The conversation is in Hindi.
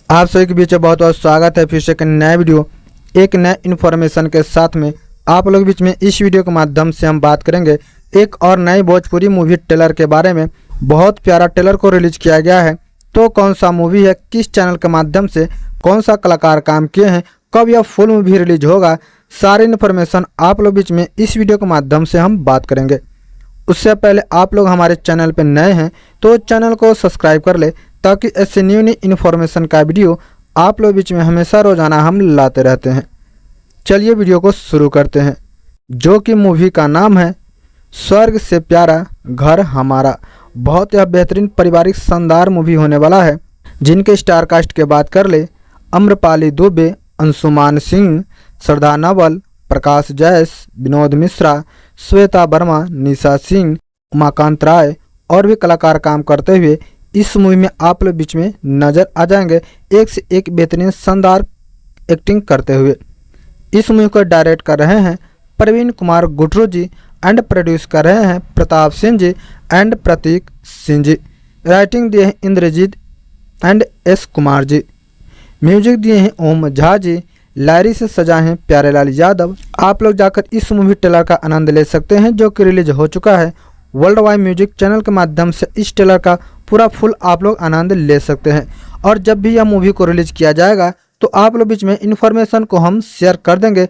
आप सभी के बीच बहुत बहुत स्वागत है फिर से एक नया वीडियो एक नए इन्फॉर्मेशन के साथ में। आप लोग के बीच में इस वीडियो के माध्यम से हम बात करेंगे एक और नई भोजपुरी मूवी ट्रेलर के बारे में। बहुत प्यारा ट्रेलर को रिलीज किया गया है। तो कौन सा मूवी है, किस चैनल के माध्यम से कौन सा कलाकार काम किए हैं, कब यह फुल मूवी रिलीज होगा, सारी इन्फॉर्मेशन आप लोग बीच में इस वीडियो के माध्यम से हम बात करेंगे। उससे पहले आप लोग हमारे चैनल पर नए हैं तो चैनल को सब्सक्राइब कर ले ताकि ऐसे न्यू इन्फॉर्मेशन का वीडियो आप लोग बीच में हमेशा रोजाना हम लाते रहते हैं। चलिए वीडियो को शुरू करते हैं, जो कि मूवी का नाम है स्वर्ग से प्यारा घर हमारा। बहुत यह बेहतरीन पारिवारिक शानदार मूवी होने वाला है, जिनके स्टार कास्ट की बात कर ले अम्रपाली दुबे, अंशुमान सिंह, श्रद्धा नवल, प्रकाश जैस, विनोद मिश्रा, श्वेता वर्मा, निशा सिंह, उमाकांत राय और भी कलाकार काम करते हुए इस मूवी में आप लोग बीच में नजर आ जाएंगे, एक से एक बेहतरीन शानदार एक्टिंग करते हुए। इस मूवी को डायरेक्ट कर रहे हैं प्रवीण कुमार गुटरू जी एंड प्रोड्यूस कर रहे हैं प्रताप सिंह जी एंड प्रतीक सिंह जी। राइटिंग दिए हैं Indrajeet and S Kumar ji. Music दिए हैं ओम झा जी। लायरी से सजा हैं प्यारेलाल यादव। आप लोग जाकर इस मूवी ट्रेलर का आनंद ले सकते हैं, जो कि रिलीज हो चुका है। वर्ल्ड वाइड म्यूजिक चैनल के माध्यम से इस ट्रेलर का पूरा फुल आप लोग आनंद ले सकते हैं। और जब भी यह मूवी को रिलीज किया जाएगा तो आप लोग बीच में इन्फॉर्मेशन को हम शेयर कर देंगे,